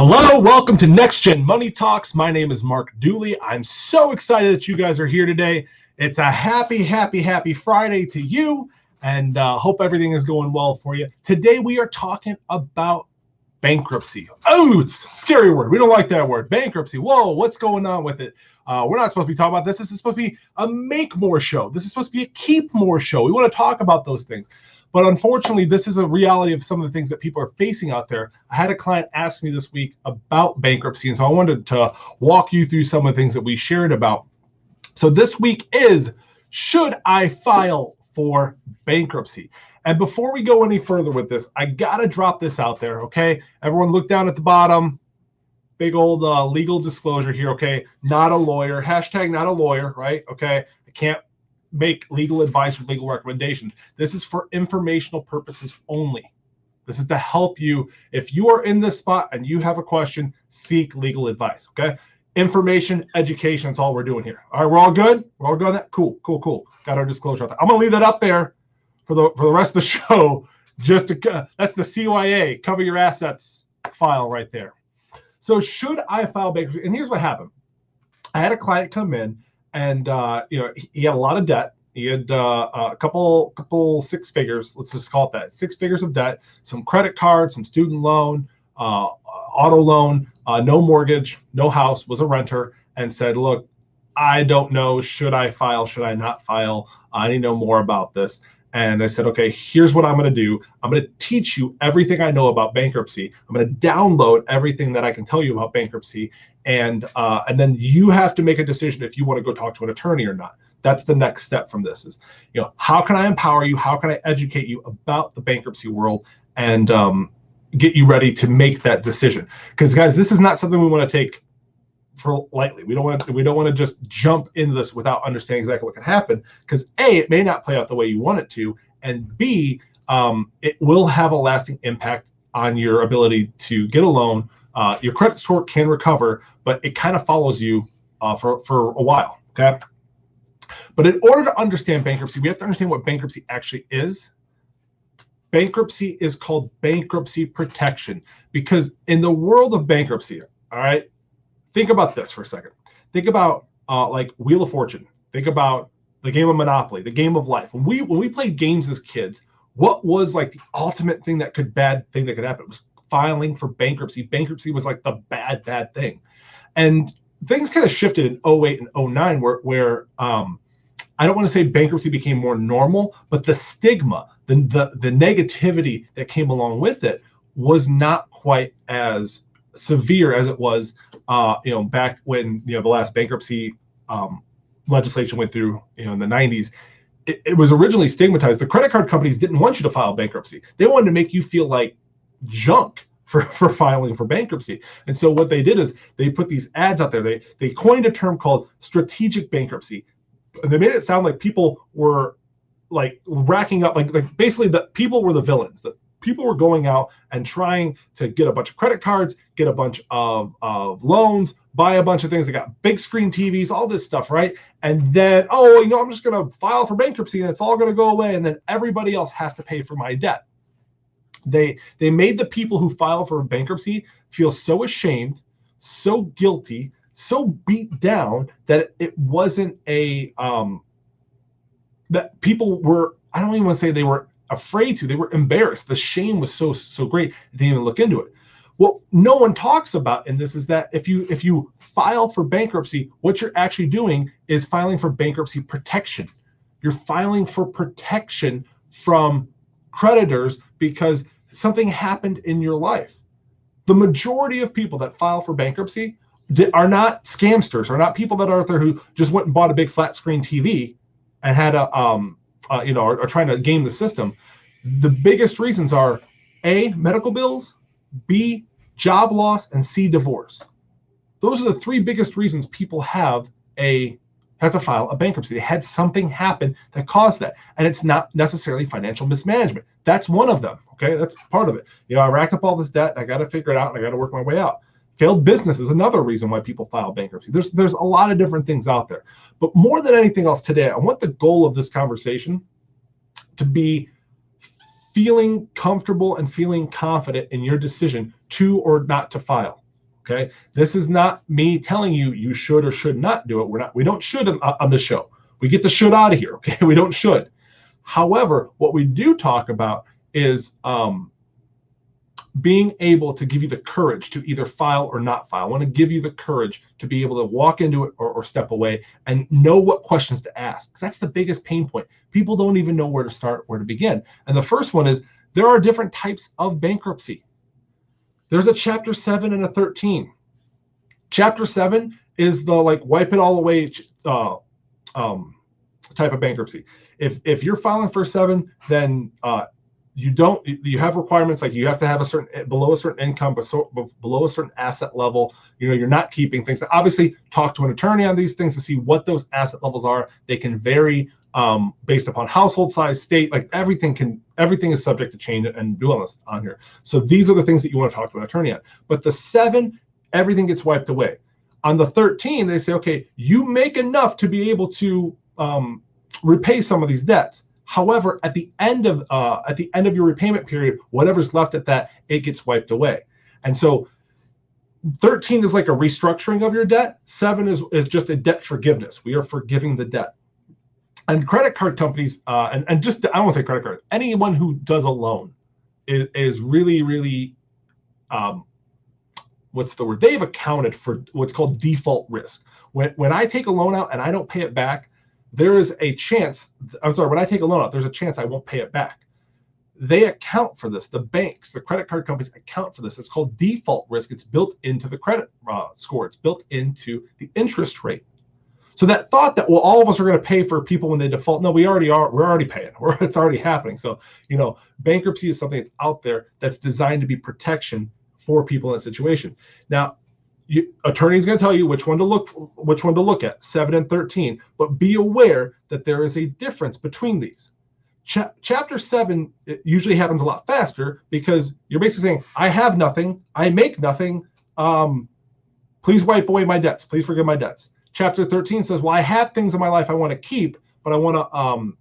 Hello, welcome to Next Gen Money Talks. My name is Mark Dooley. I'm so excited that you guys are here today. It's a happy Friday to you, and hope everything is going well for you. Today we are talking about bankruptcy. Oh, it's a scary word. We don't like that word. Bankruptcy. Whoa, what's going on with it? We're not supposed to be talking about this. This is supposed to be a make more show. This is supposed to be a keep more show. We want to talk about those things. But unfortunately, this is a reality of some of the things that people are facing out there. I had a client ask me this week about bankruptcy, and so I wanted to walk you through some of the things that we shared about. So this week is, should I file for bankruptcy? And before we go any further with this, I got to drop this out there, okay? Everyone look down at the bottom. Big old legal disclosure here, okay? Not a lawyer. Hashtag not a lawyer, right? Okay? I can't make legal advice or legal recommendations. This is for informational purposes only. This is to help you. If you are in this spot and you have a question, seek legal advice, okay? Information, education, that's all we're doing here. All right, we're all good? We're all good on that? Cool. Got our disclosure out there. I'm going to leave that up there for the rest of the show. Just to, that's the CYA, cover your assets file right there. So should I file bankruptcy? And here's what happened. I had a client come in, and he had a lot of debt. He had a couple six figures. Let's just call it that. 6 figures of debt, some credit cards, some student loan, auto loan, no mortgage, no house, was a renter, and said, look, I don't know, should I file, should I not file? I need to know more about this. And I said, okay, here's what I'm going to do. I'm going to teach you everything I know about bankruptcy. I'm going to download everything that I can tell you about bankruptcy. And then you have to make a decision if you want to go talk to an attorney or not. That's the next step from this is, how can I empower you? How can I educate you about the bankruptcy world and get you ready to make that decision? Because guys, this is not something we want to take for lightly. We don't want to just jump into this without understanding exactly what can happen, because A, it may not play out the way you want it to, and B, it will have a lasting impact on your ability to get a loan. Your credit score can recover, but it kind of follows you for a while, okay? But in order to understand bankruptcy, we have to understand what bankruptcy actually is. Bankruptcy is called bankruptcy protection, because in the world of bankruptcy, all right, think about this for a second. Think about like Wheel of Fortune. Think about the game of Monopoly, the game of life. When we played games as kids, what was like the ultimate bad thing that could happen? It was filing for bankruptcy. Bankruptcy was like the bad thing. And things kind of shifted in 08 and 09 where I don't want to say bankruptcy became more normal, but the stigma, the negativity that came along with it was not quite as severe as it was back when the last bankruptcy legislation went through in the 90s. It was originally stigmatized. The credit card companies didn't want you to file bankruptcy. They wanted to make you feel like junk for filing for bankruptcy. And so what they did is they put these ads out there. They coined a term called strategic bankruptcy. They made it sound like people were like racking up, like basically the people were the villains. The people were going out and trying to get a bunch of credit cards, get a bunch of loans, buy a bunch of things. They got big screen TVs, all this stuff, right? And then, I'm just going to file for bankruptcy and it's all going to go away. And then everybody else has to pay for my debt. They made the people who file for bankruptcy feel so ashamed, so guilty, so beat down that it wasn't that people were, I don't even want to say they were afraid to, they were embarrassed. The shame was so great, they didn't even look into it. What no one talks about in this is that if you file for bankruptcy, what you're actually doing is filing for bankruptcy protection. You're filing for protection from creditors because something happened in your life. The majority of people that file for bankruptcy are not scamsters, are not people that are out there who just went and bought a big flat screen TV and had are trying to game the system. The biggest reasons are A, medical bills, B, job loss, and C, divorce. Those are the 3 biggest reasons people have to file a bankruptcy. They had something happen that caused that. And it's not necessarily financial mismanagement. That's one of them. Okay. That's part of it. I racked up all this debt and I got to figure it out and I got to work my way out. Failed business is another reason why people file bankruptcy. There's a lot of different things out there. But more than anything else today, I want the goal of this conversation to be feeling comfortable and feeling confident in your decision to or not to file. Okay, this is not me telling you you should or should not do it. We don't should on the show. We get the should out of here. Okay, we don't should. However, what we do talk about is being able to give you the courage to either file or not file. I want to give you the courage to be able to walk into it or step away and know what questions to ask, because that's the biggest pain point. People don't even know where to start, where to begin. And the first one is there are different types of bankruptcy. There's a Chapter 7 and a 13. Chapter 7 is the like wipe it all away type of bankruptcy. If you're filing for 7, then you have requirements like you have to have a certain below a certain income, but below a certain asset level. You're not keeping things. Obviously, talk to an attorney on these things to see what those asset levels are. They can vary based upon household size, state. Like everything is subject to change and do on here. So these are the things that you want to talk to an attorney on. But the 7, everything gets wiped away. On the 13, they say, okay, you make enough to be able to repay some of these debts. However, at the end of your repayment period, whatever's left at that, it gets wiped away. And so 13 is like a restructuring of your debt. 7 is just a debt forgiveness. We are forgiving the debt. And credit card companies, and just, I don't want to say credit cards, anyone who does a loan is really, really, what's the word? They've accounted for what's called default risk. When I take a loan out and I don't pay it back, there is a chance, when I take a loan out, there's a chance I won't pay it back. They account for this. The banks, the credit card companies account for this. It's called default risk. It's built into the credit score. It's built into the interest rate. So that thought that, well, all of us are going to pay for people when they default. No, we already are. We're already paying. It's already happening. So, bankruptcy is something that's out there that's designed to be protection for people in that situation. Now, attorney's going to tell you which one to look at, 7 and 13, but be aware that there is a difference between these. Chapter 7 usually happens a lot faster because you're basically saying, I have nothing, I make nothing, please wipe away my debts, please forgive my debts. Chapter 13 says, well, I have things in my life I want to keep, but I want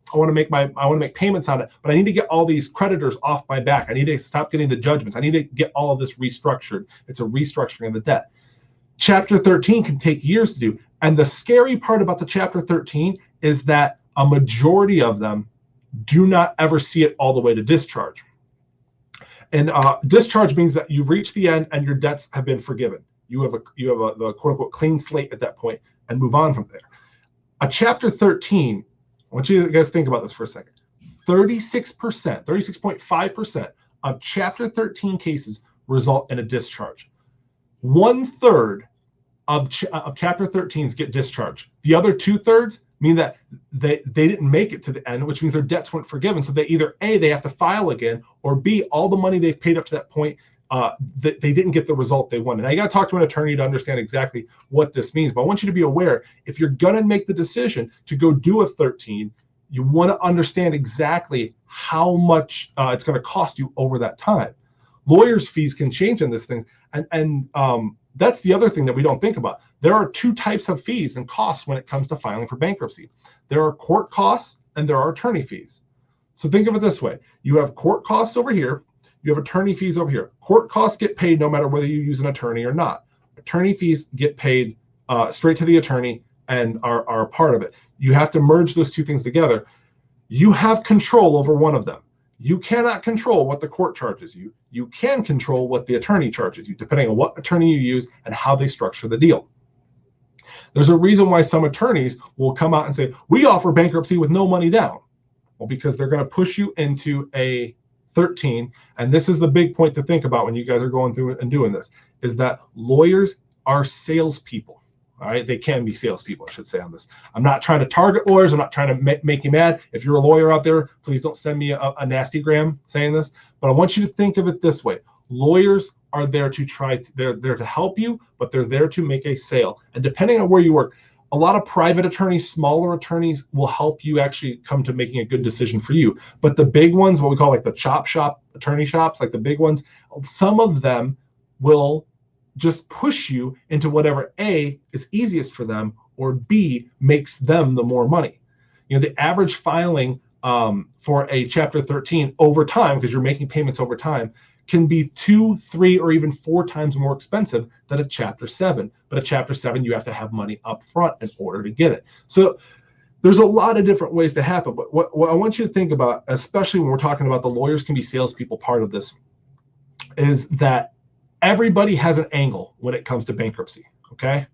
to make payments on it, but I need to get all these creditors off my back. I need to stop getting the judgments. I need to get all of this restructured. It's a restructuring of the debt. Chapter 13 can take years to do. And the scary part about the Chapter 13 is that a majority of them do not ever see it all the way to discharge. And discharge means that you've reached the end and your debts have been forgiven. You have the quote unquote clean slate at that point and move on from there. A Chapter 13, I want you guys to think about this for a second. 36%, 36.5% of Chapter 13 cases result in a discharge. 1/3 of Chapter 13s get discharged. The other 2/3 mean that they didn't make it to the end, which means their debts weren't forgiven. So they either A, they have to file again, or B, all the money they've paid up to that point, they didn't get the result they wanted. Now you got to talk to an attorney to understand exactly what this means. But I want you to be aware, if you're going to make the decision to go do a 13, you want to understand exactly how much it's going to cost you over that time. Lawyers' fees can change in this thing. And that's the other thing that we don't think about. There are 2 types of fees and costs when it comes to filing for bankruptcy. There are court costs and there are attorney fees. So think of it this way. You have court costs over here. You have attorney fees over here. Court costs get paid no matter whether you use an attorney or not. Attorney fees get paid straight to the attorney and are a part of it. You have to merge those 2 things together. You have control over one of them. You cannot control what the court charges you. You can control what the attorney charges you, depending on what attorney you use and how they structure the deal. There's a reason why some attorneys will come out and say, we offer bankruptcy with no money down. Well, because they're going to push you into a 13. And this is the big point to think about when you guys are going through and doing this, is that lawyers are salespeople. All right, they can be salespeople, I should say, on this. I'm not trying to target lawyers. I'm not trying to make you mad. If you're a lawyer out there, please don't send me a nasty gram saying this. But I want you to think of it this way. Lawyers are there to they're there to help you, but they're there to make a sale. And depending on where you work, a lot of private attorneys, smaller attorneys will help you actually come to making a good decision for you. But the big ones, what we call like the chop shop attorney shops, like the big ones, some of them will just push you into whatever A is easiest for them or B makes them the more money. The average filing for a Chapter 13 over time, because you're making payments over time, can be 2, 3, or even 4 times more expensive than a Chapter 7. But a Chapter 7, you have to have money up front in order to get it. So there's a lot of different ways to happen. But what I want you to think about, especially when we're talking about the lawyers can be salespeople part of this, is that everybody has an angle when it comes to bankruptcy, okay?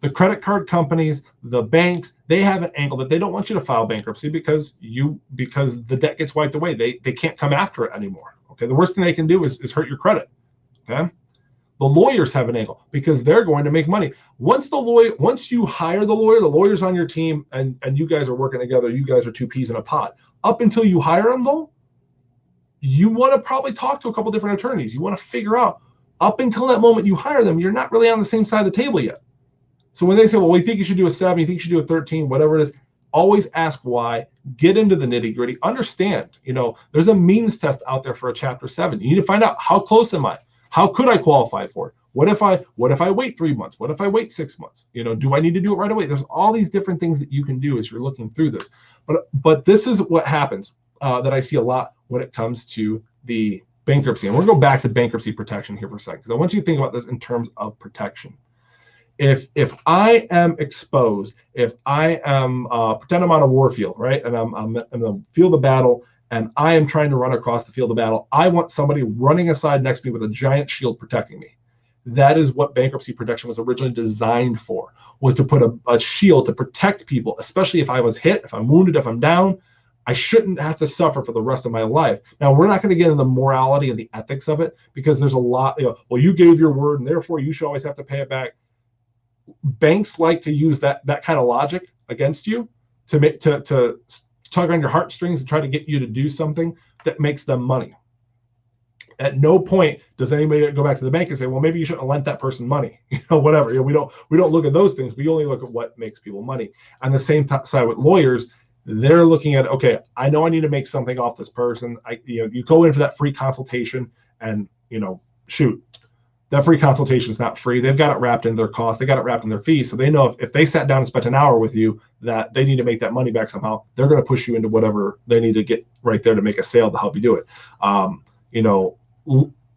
The credit card companies, the banks, they have an angle that they don't want you to file bankruptcy because the debt gets wiped away. They can't come after it anymore. Okay, the worst thing they can do is hurt your credit. Okay, the lawyers have an angle because they're going to make money. Once you hire the lawyer's on your team, and you guys are working together. You guys are 2 peas in a pod. Up until you hire them, though, you want to probably talk to a couple different attorneys. You want to figure out, up until that moment you hire them, you're not really on the same side of the table yet. So when they say, well, we think you should do a 7, you think you should do a 13, whatever it is, always ask why, get into the nitty gritty, understand, there's a means test out there for a Chapter 7. You need to find out, how close am I? How could I qualify for it? What if I wait 3 months? What if I wait 6 months? Do I need to do it right away? There's all these different things that you can do as you're looking through this. But this is what happens that I see a lot when it comes to the bankruptcy. And we're going to go back to bankruptcy protection here for a second, because I want you to think about this in terms of protection. If I am exposed, if I am pretend I'm on a war field, right, and I'm in the field of battle, and I am trying to run across the field of battle, I want somebody running aside next to me with a giant shield protecting me. That is what bankruptcy protection was originally designed for, was to put a shield to protect people, especially if I was hit, if I'm wounded, if I'm down. I shouldn't have to suffer for the rest of my life. Now, we're not going to get into the morality and the ethics of it, because there's a lot, well, you gave your word and therefore you should always have to pay it back. Banks like to use that kind of logic against you to tug on your heartstrings and try to get you to do something that makes them money. At no point does anybody go back to the bank and say, well, maybe you shouldn't have lent that person money, whatever. We don't look at those things. We only look at what makes people money. On the same side with lawyers, they're looking at, okay, I know I need to make something off this person. You go in for that free consultation, and shoot, that free consultation is not free. They've got it wrapped in their cost. They got it wrapped in their fees. So they know if they sat down and spent an hour with you, that they need to make that money back somehow. They're going to push you into whatever they need to get right there to make a sale to help you do it.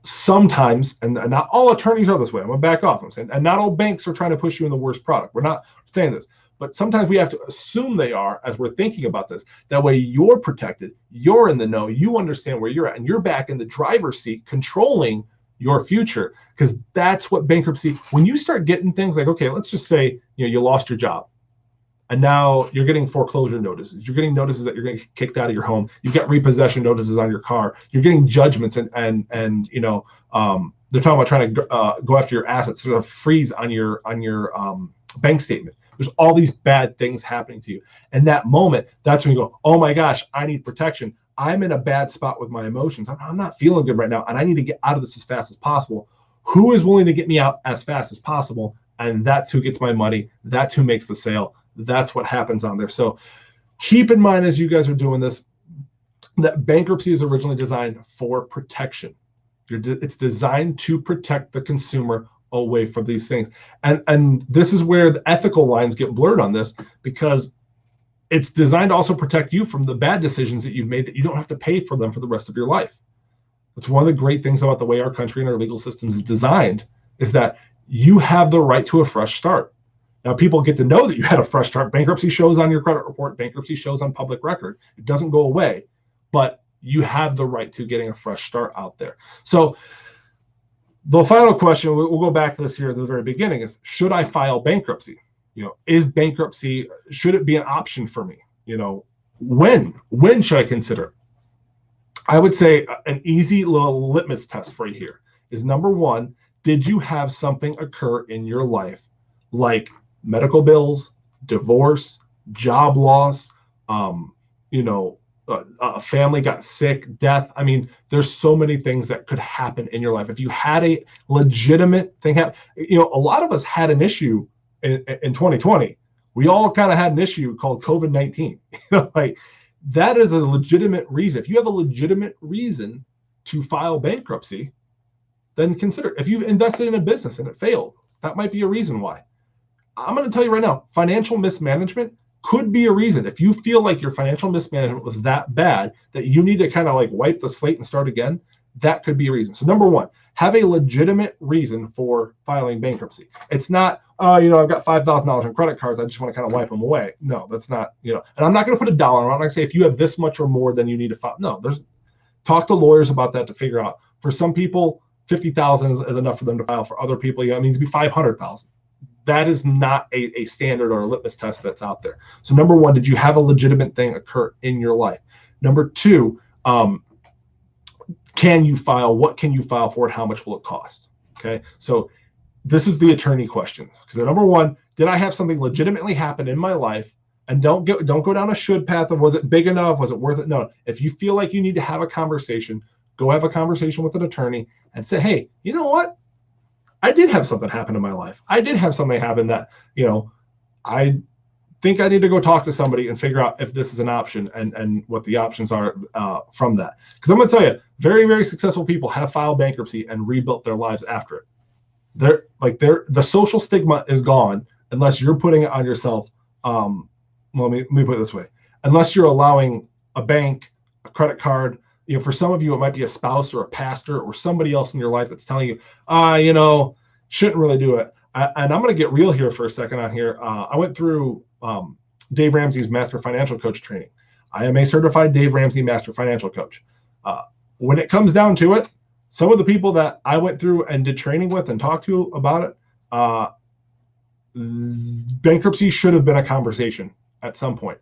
Sometimes, and not all attorneys are this way. I'm going to back off. I'm saying, and not all banks are trying to push you in the worst product. We're not saying this, but sometimes we have to assume they are as we're thinking about this. That way you're protected, you're in the know, you understand where you're at, and you're back in the driver's seat controlling your future. Because that's what bankruptcy, when you start getting things like, okay, let's just say you lost your job, and now you're getting foreclosure notices, you're getting notices that you're going to get kicked out of your home, you've got repossession notices on your car, you're getting judgments, and they're talking about trying to go after your assets, sort of freeze on your bank statement. There's all these bad things happening to you. And that moment, that's when you go, oh my gosh, I need protection. I'm in a bad spot with my emotions. I'm not feeling good right now, and I need to get out of this as fast as possible. Who is willing to get me out as fast as possible? And that's who gets my money. That's who makes the sale. That's what happens on there. So keep in mind, as you guys are doing this, that bankruptcy is originally designed for protection. It's designed to protect the consumer away from these things. And this is where the ethical lines get blurred on this, because it's designed to also protect you from the bad decisions that you've made, that you don't have to pay for them for the rest of your life. It's one of the great things about the way our country and our legal systems is designed, is that you have the right to a fresh start. Now, people get to know that you had a fresh start. Bankruptcy shows on your credit report. Bankruptcy shows on public record. It doesn't go away, but you have the right to getting a fresh start out there. So the final question, we'll go back to this here at the very beginning, is, should I file bankruptcy? Is bankruptcy, should it be an option for me? When should I consider it? I would say an easy little litmus test for you here is, number one, did you have something occur in your life, like medical bills, divorce, job loss, a family got sick, death? I mean, there's so many things that could happen in your life. If you had a legitimate thing happen, a lot of us had an issue in 2020. We all kind of had an issue called COVID-19. Like, that is a legitimate reason. If you have a legitimate reason to file bankruptcy, then consider. If you've invested in a business and it failed, that might be a reason why. I'm going to tell you right now, financial mismanagement could be a reason. If you feel like your financial mismanagement was that bad that you need to kind of like wipe the slate and start again, that could be a reason. So number one, have a legitimate reason for filing bankruptcy. It's not, I've got $5,000 in credit cards, I just want to kind of wipe them away. No, that's not, and I'm not going to put a dollar. I'm not going to say if you have this much or more, then you need to file. No, talk to lawyers about that to figure out. For some people, 50,000 is enough for them to file. For other people, it means to be 500,000. That is not a standard or a litmus test that's out there. So number one, did you have a legitimate thing occur in your life? Number two, can you file? What can you file for it? How much will it cost? Okay, so this is the attorney questions. Because number one, did I have something legitimately happen in my life? And don't go down a should path of was it big enough? Was it worth it? No. If you feel like you need to have a conversation, go have a conversation with an attorney and say, hey, you know what? I did have something happen in my life. I did have something happen that, I think I need to go talk to somebody and figure out if this is an option and what the options are from that. Because I'm going to tell you, very, very successful people have filed bankruptcy and rebuilt their lives after it. The social stigma is gone unless you're putting it on yourself. Let me put it this way. Unless you're allowing a bank, a credit card, for some of you, it might be a spouse or a pastor or somebody else in your life that's telling you, shouldn't really do it. And I'm going to get real here for a second on here. I went through Dave Ramsey's Master Financial Coach training. I am a certified Dave Ramsey Master Financial Coach. When it comes down to it, some of the people that I went through and did training with and talked to about it, bankruptcy should have been a conversation at some point.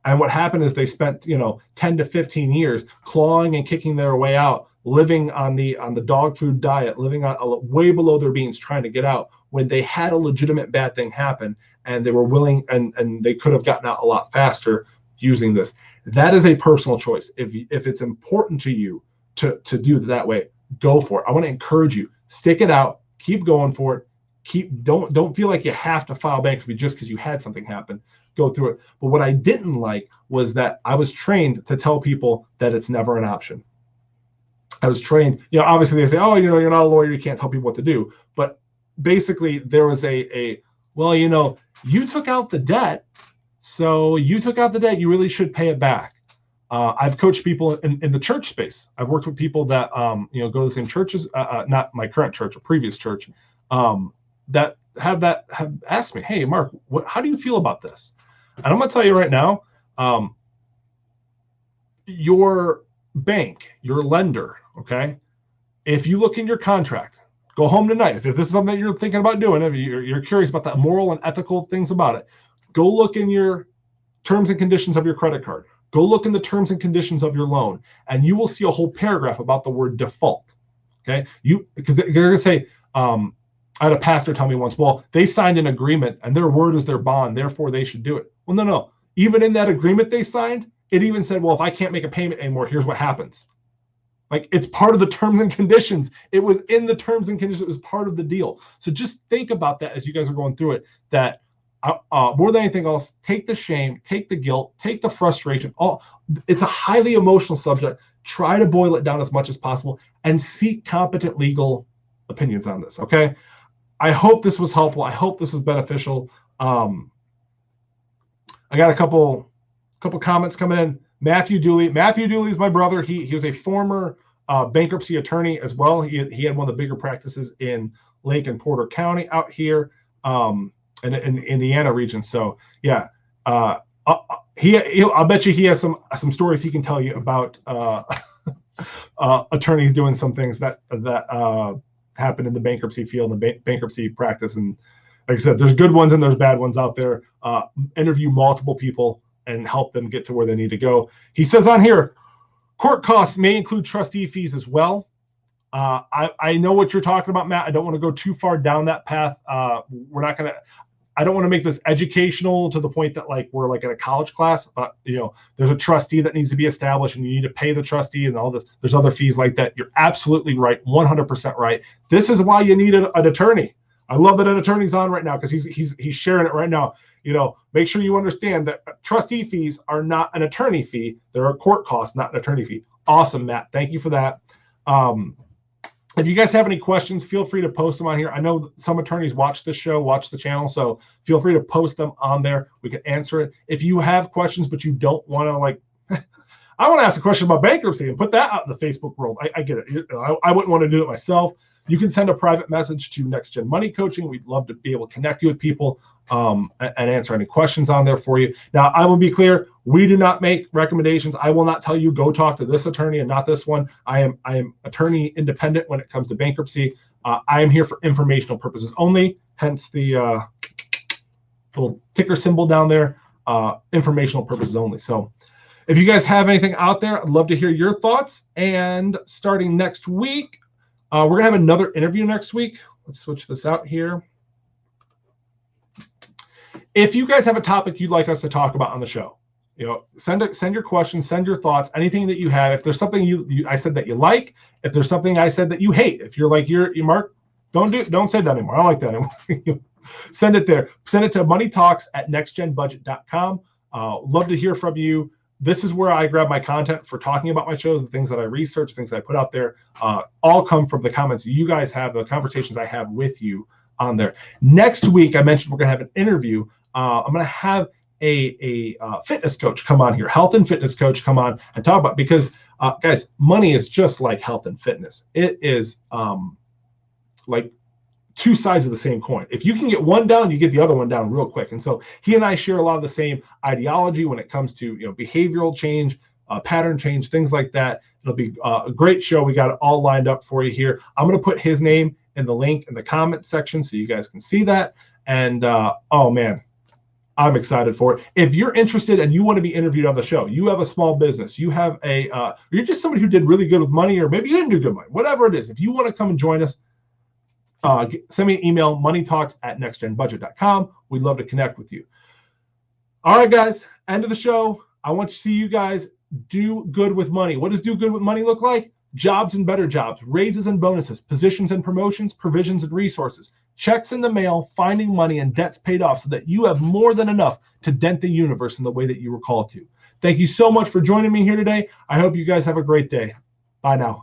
And what happened is they spent, 10 to 15 years clawing and kicking their way out, living on the dog food diet, living on way below their means, trying to get out when they had a legitimate bad thing happen and they were willing and they could have gotten out a lot faster using this. That is a personal choice. If it's important to you to do it that way, go for it. I want to encourage you, stick it out, keep going for it. Don't feel like you have to file bankruptcy just because you had something happen. Go through it. But what I didn't like was that I was trained to tell people that it's never an option. I was trained, obviously they say, oh, you're not a lawyer, you can't tell people what to do. But basically there was you took out the debt. So you took out the debt, you really should pay it back. I've coached people in the church space. I've worked with people that, go to the same churches, not my current church or previous church, that have asked me, hey, Mark, how do you feel about this? And I'm going to tell you right now, your bank, your lender, okay, if you look in your contract, go home tonight. If this is something that you're thinking about doing, if you're curious about the moral and ethical things about it, go look in your terms and conditions of your credit card. Go look in the terms and conditions of your loan, and you will see a whole paragraph about the word default. Okay, because they're going to say, I had a pastor tell me once, well, they signed an agreement and their word is their bond, therefore they should do it. Well, no. Even in that agreement they signed, it even said, well, if I can't make a payment anymore, here's what happens. Like, it's part of the terms and conditions. It was in the terms and conditions. It was part of the deal. So just think about that as you guys are going through it, that more than anything else, take the shame, take the guilt, take the frustration. It's a highly emotional subject. Try to boil it down as much as possible and seek competent legal opinions on this, okay? I hope this was helpful. I hope this was beneficial. I got a couple comments coming in. Matthew Dooley is my brother. He was a former bankruptcy attorney as well. He had one of the bigger practices in Lake and Porter County out here in Indiana region. So yeah, I'll bet you he has some stories he can tell you about attorneys doing some things that happen in the bankruptcy field and bankruptcy practice. And like I said, there's good ones and there's bad ones out there. Interview multiple people and help them get to where they need to go. He says on here, court costs may include trustee fees as well. I know what you're talking about, Matt. I don't want to go too far down that path. I don't want to make this educational to the point that like we're like in a college class, but there's a trustee that needs to be established and you need to pay the trustee and all this. There's other fees like that. You're absolutely right, 100% right. This is why you need an attorney. I love that an attorney's on right now because he's sharing it right now. Make sure you understand that trustee fees are not an attorney fee. They're a court cost, not an attorney fee. Awesome, Matt. Thank you for that. If you guys have any questions, feel free to post them on here. I know some attorneys watch this show, watch the channel, so feel free to post them on there. We can answer it. If you have questions, but you don't want to I want to ask a question about bankruptcy and put that out in the Facebook world. I get it. I wouldn't want to do it myself. You can send a private message to Next Gen Money Coaching. We'd love to be able to connect you with people and answer any questions on there for you. Now, I will be clear. We do not make recommendations. I will not tell you go talk to this attorney and not this one. I am attorney independent when it comes to bankruptcy. I am here for informational purposes only, hence the little ticker symbol down there, informational purposes only. So if you guys have anything out there, I'd love to hear your thoughts. And starting next week, we're going to have another interview next week. Let's switch this out here. If you guys have a topic you'd like us to talk about on the show, send your questions, send your thoughts, anything that you have. If there's something I said that you like, if there's something I said that you hate, if you're like, you're Mark, don't say that anymore. I don't like that anymore. Send it there. Send it to moneytalks@nextgenbudget.com. Love to hear from you. This is where I grab my content for talking about my shows, the things that I research, things I put out there, all come from the comments you guys have, the conversations I have with you on there. Next week, I mentioned we're going to have an interview. I'm going to have a fitness coach come on here, health and fitness coach come on and talk about, because guys, money is just like health and fitness. It is like two sides of the same coin. If you can get one down, you get the other one down real quick. And so he and I share a lot of the same ideology when it comes to behavioral change, pattern change, things like that. It'll be a great show. We got it all lined up for you here. I'm going to put his name in the link in the comment section so you guys can see that. And oh man, I'm excited for it. If you're interested and you want to be interviewed on the show, you have a small business, you have you're just somebody who did really good with money, or maybe you didn't do good with money, whatever it is. If you want to come and join us, send me an email, moneytalks@nextgenbudget.com. We'd love to connect with you. All right, guys, end of the show. I want to see you guys do good with money. What does do good with money look like? Jobs and better jobs, raises and bonuses, positions and promotions, provisions and resources, checks in the mail, finding money, and debts paid off so that you have more than enough to dent the universe in the way that you were called to. Thank you so much for joining me here today. I hope you guys have a great day. Bye now.